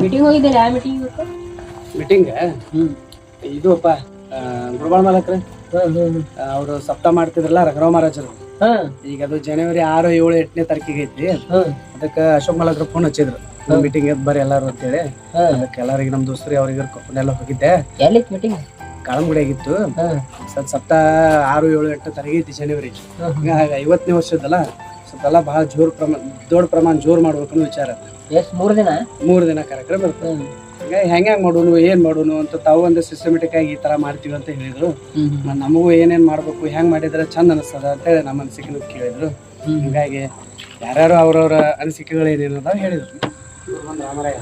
Meeting ಹೋಗಿದ್ದೆ ಯಾವ meeting ಇವತ್ತು? ಮೀಟಿಂಗ್ ಇದು ಅಪ್ಪ ಗುರುಬಾಳ ಮಾಲಕ್ರ ಅವರು ಸಪ್ತಾಹ ಮಾಡ್ತಿದ್ರಲ್ಲ ರಘುರಾವ್ ಮಹಾರಾಜರು. ಈಗ ಅದು ಜನವರಿ 6, 7, 8ನೇ ತಾರೀಕಿಗೆ ಐತ್ರಿ. ಅದಕ್ಕೆ ಅಶೋಕ್ ಮಾಲಕ್ರ ಫೋನ್ ಹಚ್ಚಿದ್ರು ಮೀಟಿಂಗ್ ಬರ್ರಿ ಎಲ್ಲಾರು ಅಂತೇಳಿ. ಅದಕ್ಕೆ ಎಲ್ಲರಿಗೆ ನಮ್ ದೋಸ್ತರಿ ಅವ್ರಿಗೆ ಕರ್ಕೊಂಡೆಲ್ಲ ಹೋಗಿದ್ದೆ. ಎಲ್ಲಿತ್ತು ಮೀಟಿಂಗ್? ಕಾಳಂಗುಡಿ ಆಗಿತ್ತು. ಸಪ್ತಾಹ 6, 7, 8 ತಾರೀಕು ಐತಿ ಜನವರಿ. 50ನೇ ವರ್ಷದಲ್ಲ ಸ್ವಲ್ಪ ಎಲ್ಲ ಬಹಳ ದೊಡ್ಡ ಪ್ರಮಾಣ ಜೋರ್ ಮಾಡ್ಬೇಕು ಅನ್ನೋ ವಿಚಾರ. ಎಷ್ಟು 3 ದಿನ ಕಾರ್ಯಕ್ರಮ ಇರ್ತದೆ. ಹೆಂಗ್ ಮಾಡೋನು ಏನ್ ಮಾಡೋನು ಅಂತ ತಾವು ಒಂದು ಸಿಸ್ಟಮೆಟಿಕ್ ಆಗಿ ಈ ತರ ಮಾಡ್ತೀವಿ ಅಂತ ಹೇಳಿದ್ರು. ನಮಗೂ ಏನೇನ್ ಮಾಡ್ಬೇಕು ಹೆಂಗ್ ಮಾಡಿದ್ರೆ ಚಂದ ಅನಿಸ್ತದ ಅಂತ ಹೇಳಿ ನಮ್ಮ ಅನಿಸಿಕೆ ಕೇಳಿದ್ರು. ಹೀಗಾಗಿ ಯಾರ್ಯಾರು ಅವ್ರವ್ರ ಅನಿಸಿಕೆಗಳು ಏನೇನು ಅದಾವ ಹೇಳಿದ್ರು. ರಾಮರಾಯ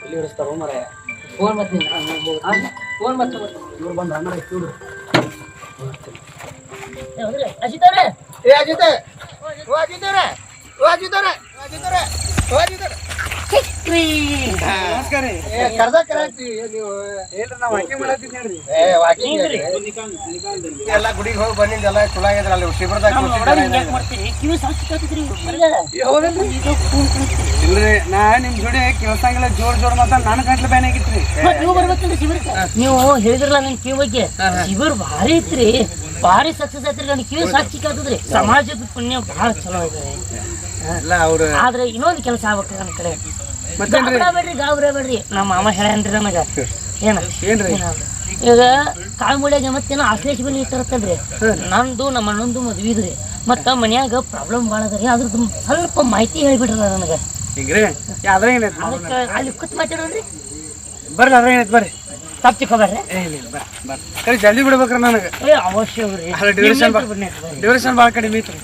ಎಲ್ಲಿ ಹಿಡಿಸ್ತಾರ ಮರಾಯ ಫೋನ್ ಮತ್ತೆ ಫೋನ್ ಮತ್ತೆ ಇವ್ರು ಬಂದು ರಾಮರಾಯ ಇವ್ರು ಅಜಿತವ್ರೆ ಎಲ್ಲ ಗುಡಿಗೆ ಹೋಗಿ ಬಂದಿದ್ದೆಲ್ಲ ಚಲೋ ಆಗಿದ್ರ ಅಲ್ಲಿ ಶಿಬಿರದಾಗ ಇಲ್ರಿ ನಾ ನಿಮ್ ಜೋಡಿ ಕೇಳ್ಸಂಗಿಲ್ಲ ಜೋರ್ ಮಾತಾಡ ನಾನು ಗಂಟ್ಲು ಬ್ಯಾನ್ ಆಗಿತ್ರಿ. ನೀವು ಬರ್ಬೇಕಂದ್ರೆ ಶಿಬಿರಕ್ಕೆ ನೀವು ಹೇಳಿದ್ರಲ್ಲ ನನ್ ಕಿವಿ ಬಗ್ಗೆ ಶಿಬಿರ ಭಾರಿ ಐತ್ರಿ, ಭಾರಿ ಸಕ್ಸಸ್ ಐತ್ರಿ. ನನ್ ಕಿವಿ ಸಾಕ್ಷಿ ಕೇಳ್ತದ್ರಿ. ಸಮಾಜದ ಪುಣ್ಯ ಬಹಳ ಚಲೋ ಇದೆ. ಆದ್ರೆ ಇನ್ನೊಂದು ಕೆಲಸ ಆಗ್ಬೇಕು ನನ್ನ ಕಡೆ. ಬೇಡ್ರಿ ಗಾಬ್ರ ಬೇಡ್ರಿ. ನಮ್ಮ ಮಾಮ ಹೇಳ್ಯಾನ್ರಿ ನನಗ ಏನ್ರಿ ಈಗ ಕಾಳ್ಮುಡ್ಯಾಗ ಮತ್ತೇನೋ ಆಶ್ಲೇಷ ಬಲಿ ಇಟ್ಟಿರತ್ತಲ್ರಿ. ನಂದು ನಮ್ಮ ಅಣ್ಣಂದು ಮದ್ವಿ ಇದ್ರಿ. ಮತ್ತ ಮನ್ಯಾಗ ಪ್ರಾಬ್ಲಮ್ ಭಾಳ ಅದ್ರಿ. ಅದ್ರದ್ದು ಸ್ವಲ್ಪ ಮಾಹಿತಿ ಹೇಳ್ಬಿಡ್ರಲ್ಲ ನನಗ. ಅಲ್ಲಿ ಕೂತ್ ಮಾತಾಡೋದ್ರಿ ಬರ್ರಿ ಅದ್ರ ಏನೈತಿ ಬರ್ರಿ ತಪ್ಪು ತಿಳ್ಕೊಬೇಡ್ರಿ. ಬರ್ರಿ ಜಲ್ದಿ ಬಿಡ್ಬೇಕ್ರಿ ನನಗೆ. ಅವಶ್ಯ ಡ್ಯೂರೇಷನ್ ಭಾಳ ಕಡಿಮೆ ಐತ್ರಿ.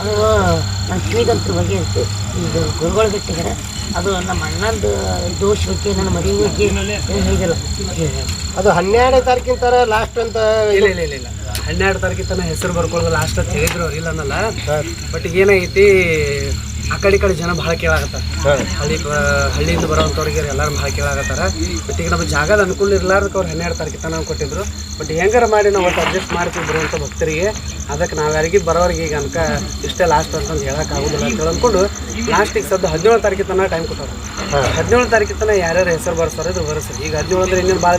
ಅದು ನನ್ನ ಕಿವಿಗಂತ್ರ ಬಗ್ಗೆ ಐತಿ. ಈಗ ಗುರುಗಳು ಬಿಟ್ಟಿದ್ದಾರೆ. ಅದು ನಮ್ಮ ಅಣ್ಣಂದು ದೋಷ ಬಗ್ಗೆ ನನ್ನ ಮದುವೆ ಬಗ್ಗೆ ಹೇಳಿದಲ್ಲ. ಅದು 12ನೇ ತಾರೀಕಿನ ಲಾಸ್ಟ್ ಅಂತ. ಇಲ್ಲ 12 ತಾರೀಕಿನ ತನಕ ಹೆಸರು ಬರ್ಕೊಳ್ಳೋದು ಲಾಸ್ಟ್ ಅಂತ ಹೇಳಿದ್ರು ಅವ್ರು. ಇಲ್ಲ ಅನ್ನಲ್ಲ. ಬಟ್ ಈಗ ಏನಾಗೈತಿ ಆ ಕಡೆ ಜನ ಭಾಳ ಕೇಳಾಗತ್ತಾರ. ಹಳ್ಳಿಯಿಂದ ಬರೋಂಥವ್ರಿಗೆ ಎಲ್ಲರೂ ಭಾಳ ಕೇಳಾಗತ್ತಾರ. ಬಟ್ ಈಗ ನಮ್ಮ ಜಾಗದ ಅನುಕೂಲ ಇರ್ಲಾರ್ದಕ್ಕೆ ಅವ್ರು 12 ತಾರೀಕಿನ ತನಕ ಕೊಟ್ಟಿದ್ರು. ಬಟ್ ಹೆಂಗಾರ ಮಾಡಿ ನಾವು ಒಟ್ಟು ಅಡ್ಜಸ್ಟ್ ಮಾಡ್ತೀವಿ ಬರುವಂಥ ಭಕ್ತರಿಗೆ. ಅದಕ್ಕೆ ನಾವು ಯಾರಿಗೆ ಬರೋರಿಗೆ ಈಗ ಅನ್ಕ ಇಷ್ಟೇ ಲಾಸ್ಟ್ ಅಂತಂದು ಹೇಳೋಕ್ಕಾಗೋದಿಲ್ಲ ಅಂತ ಅಂದ್ಕೊಂಡು ಲಾಸ್ಟಿಗೆ ಸದ್ದು 17 ತಾರೀಕಿನ ತನಕ ಟೈಮ್ ಕೊಟ್ಟಾರ. 17 ತಾರೀಕಿನ ತನಕ ಯಾರ್ಯಾರು ಹೆಸರು ಬರ್ಸ್ತಾರ ಇದ್ರ ಬರ್ಸ್ರಿ. ಈಗ 17 ಅಂದ್ರೆ ಇನ್ನೇನು ಭಾಳ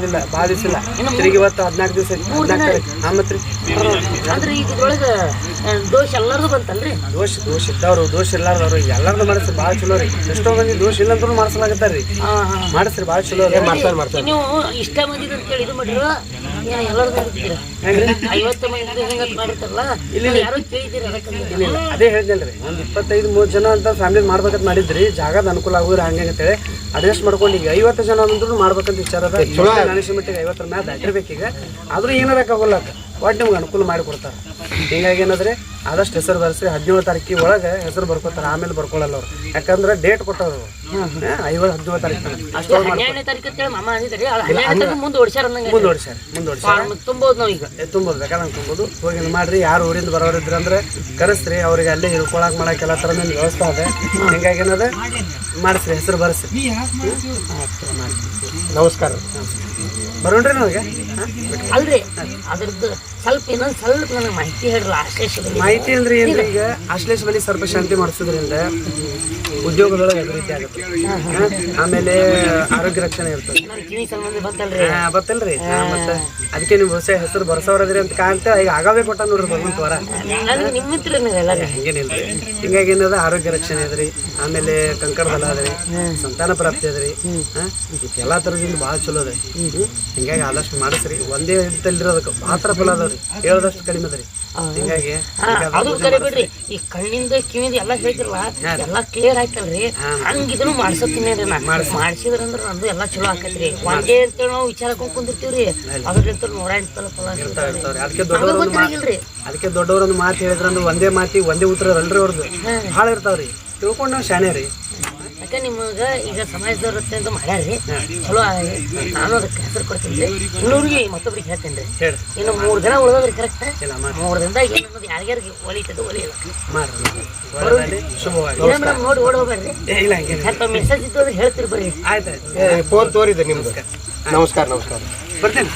ದಿವಸ ಇಲ್ಲ. ತಿರುಗಿ ಇವತ್ತು 14 ದಿವಸ ಐತಿ. 14 ತಾರೀಕು ಮತ್ರಿ ಅಂದ್ರೆ ಈಗ ಇದ್ರೊಳಗೆ ದೋಷ ಎಲ್ಲರದು ಬಂತಲ್ರಿ. ದೋಷ ಇದ್ದವ್ರು ದೋಷ ಇರ್ಲಾರ್ದವ್ರು ಎಲ್ಲಾರ್ದು ಮಾಡಿಸ್ರಿ ಭಾಳ ಚಲೋ ರೀ. ಎಷ್ಟೋ ಮಂದಿ ದೋಷ ಇಲ್ಲ ಅಂದ್ರೂ ಮಾಡ್ಸಲಾಗತ್ತಾರ್ರಿ. ಮಾಡಿಸ್ರಿ ಭಾಳ ಚಲೋ ಮಾಡ್ತಾರೆ. ನೀವು ಇಷ್ಟ ಮಂದಿ ಅಂತ ಹೇಳಿ ಇದು ಮಾಡಿದ್ರು ಎಲ್ಲರದು 50 ಮಂದಿ ಹೆಂಗಂತ ಮಾಡಿರ್ತಾರಲ್ಲ. ಇಲ್ಲಿ ಯಾರು ಕೇಳಿದ್ದೀರಿ ಅದಕ್ಕೆ ಅದೇ ಹೇಳಿದ್ನಲ್ರಿ. ಒಂದು 25-30 ಜನ ಅಂತ ಫ್ಯಾಮಿಲಿ ಮಾಡ್ಬೇಕಂತ ಮಾಡಿದ್ರಿ. ಜಾಗದ ಅನುಕೂಲ ಆಗೋರು ಹಂಗೆ ಅಂತೇಳಿ ಅಡ್ಜಸ್ಟ್ ಮಾಡ್ಕೊಂಡು ಈಗ 50 ಜನ ಅಂದ್ರೂ ಮಾಡ್ಬೇಕಂತ ವಿಚಾರ ಅದ. ಗಣೇಶ ಮಟ್ಟಿಗೆ 50 ಮ್ಯಾಲ ದಾಟಿರ್ಬೇಕು. ಈಗ ಆದ್ರೂ ಏನಾರಕ್ಕಾಗಲ್ಲ. ಒಟ್ಟು ನಿಮ್ಗೆ ಅನುಕೂಲ ಮಾಡಿಕೊಡ್ತಾರೆ. ಹೀಗಾಗಿ ಏನಾದ್ರೆ ಆದಷ್ಟು ಹೆಸರು ಬರ್ಸ್ರಿ. 17 ತಾರೀಕಿಗೆ ಒಳಗೆ ಹೆಸರು ಬರ್ಕೋತಾರೆ. ಆಮೇಲೆ ಬರ್ಕೊಳ್ಳಲ್ಲ ಅವ್ರು. ಯಾಕಂದ್ರೆ ಡೇಟ್ ಕೊಟ್ಟವ್ರು 17 ತಾರೀಕು ಅಷ್ಟು. 12ನೇ ತಾರೀಕು ಮಾಮ ಅಂದಿದ್ರಿ. ತುಂಬೋದು ನಾವು ಈಗ ತುಂಬೋದು ಬೇಕಾದಂಗೆ ತುಂಬೋದು. ಹೋಗಿ ಮಾಡ್ರಿ. ಯಾರು ಊರಿಂದ ಬರೋರು ಇದ್ರ ಅಂದ್ರೆ ಕರೆಸ್ರಿ. ಅವ್ರಿಗೆ ಅಲ್ಲೇ ಇಳ್ಕೊಳಕ್ ಮಾಡಕ್ಕೆ ಎಲ್ಲ ಥರ ವ್ಯವಸ್ಥೆ ಅದ. ಹಿಂಗಾಗಿ ಏನದ ಮಾಡಿಸ್ರಿ ಹೆಸರು ಬರ್ಸ್ರಿ. ನಮಸ್ಕಾರ. ಬರೋಣ್ರಿ ನನಗೆ ಅಲ್ರಿ ಅದ್ರದ್ದು ಸ್ವಲ್ಪ ಇನ್ನೊಂದು ಸ್ವಲ್ಪ ನನಗೆ ಮಾಹಿತಿ ಹೇಳ್ರಲ್ಲ. ಮಾಹಿತಿ ಅಂದ್ರೆ ಏನ್ರಿ, ಈಗ ಆಶ್ಲೇಷ ಬಲಿ ಸರ್ಪ ಶಾಂತಿ ಮಾಡಿಸೋದ್ರಿಂದ ಉದ್ಯೋಗದೊಳಗೆ ಅಭಿವೃದ್ಧಿ ಆಗುತ್ತೆ. ಆಮೇಲೆ ಆರೋಗ್ಯ ರಕ್ಷಣೆ ಇರ್ತದೆ. ಬತ್ತಲ್ರಿ. ಮತ್ತೆ ಅದಕ್ಕೆ ನೀವು ಹೊಸ ಹೆಸರು ಬರ್ಸೋರದ್ರಿ ಅಂತ ಕಾಣ್ತ ಈಗ ಆಗವೇ ಕೊಟ್ಟ ನೋಡ್ರಿ ಭಗವಂತ ವರ. ಹಂಗೇನಿಲ್ರಿ. ಹಿಂಗಾಗಿ ಏನದ ಆರೋಗ್ಯ ರಕ್ಷಣೆ ಅದ್ರಿ. ಆಮೇಲೆ ಕಂಕಣ ಬಲ ಅದ್ರಿ. ಸಂತಾನ ಪ್ರಾಪ್ತಿ ಅದ್ರಿ. ಎಲ್ಲಾ ತರದಿಂದ ಭಾಳ ಚಲೋ ಅದ್ರಿ. ಹಿಂಗಾಗಿ ಆದಷ್ಟು ಮಾಡಿಸ್ರಿ. ಒಂದೇ ಇರೋದಕ್ಕೆ ಮಾತ್ರ ಫಲ ಅದಾವ್ರಿ. ಹೇಳದಷ್ಟು ಕಡಿಮೆ ಅದ್ರಿ. ಹಿಂಗಾಗಿ ಅದು ಕರೆ ಬಿಡ್ರಿ. ಈ ಕಣ್ಣಿಂದ ಕಿವಿಂದ ಎಲ್ಲ ಹೇಳ್ತಿರಲ್ಲ ಎಲ್ಲಾ ಕ್ಲಿಯರ್ ಆಯ್ತಲ್ರಿ. ಹಂಗ ಇದನ್ನು ಮಾಡ್ಸತ್ತೀನಿ ರೀ. ನಾ ಮಾಡ್ಸಿದ್ರ ಅಂದ್ರ ನಂದು ಎಲ್ಲಾ ಚಲೋ ಆಕೈತ್ರಿ. ಒಂದೇ ಅಂತೇಳಿ ನಾವು ವಿಚಾರ ಕುಂದಿರ್ತೀವ್ರಿ. ಅದ್ರಿಂದ 108 ಫಲ ಅದಕ್ಕೆ ದೊಡ್ಡವರೊಂದು ಮಾತು ಹೇಳಿದ್ರಂದ್ರೆ ಒಂದೇ ಮಾತಿ ಒಂದೇ ಉತ್ತರ ಅಲ್ರಿ. ಅವ್ರದ್ದು ಭಾಳ ಇರ್ತಾವ್ರಿ. ತಿಳ್ಕೊಂಡು ನಾವು ಶಾಣೆ ರೀ. ಯಾಕೆ ನಿಮಗೆ ಈಗ ಸಮಾಜದವ್ರ ಅಂತ ಮಾಡ್ಯಾರ್ರಿ. ಚಲೋ ನಾನು ಅದಕ್ಕೆ ಹೆಸರು ಕೊಡ್ತೀನಿ. ಇನ್ನೂರಿಗೆ ಮತ್ತೊಬ್ರಿಗೆ ಹೇಳ್ತೇನೆ ರೀ. ಇನ್ನು 3 ದಿನ ಉಳಿದ್ರಿ. ಕರೆಕ್ಟ್ 3 ದಿನದಾಗ ಏನನ್ನೋದು ಯಾರ್ಯಾರಿಗೆ ಒಲಿತದ ಒಲಿಯಲ್ಲ ನೋಡಿ ಓಡ್ ಹೋಗ್ಬೇಡ್ರಿ. ಮೆಸೇಜ್ ಇತ್ತು ಅಂದ್ರೆ ಹೇಳ್ತಿರ್ ಬರ್ರಿ. ಆಯ್ತು ಫೋನ್ ತೋರಿದೆ ನಿಮ್ದು. ನಮಸ್ಕಾರ. ಬರ್ತೇನೆ.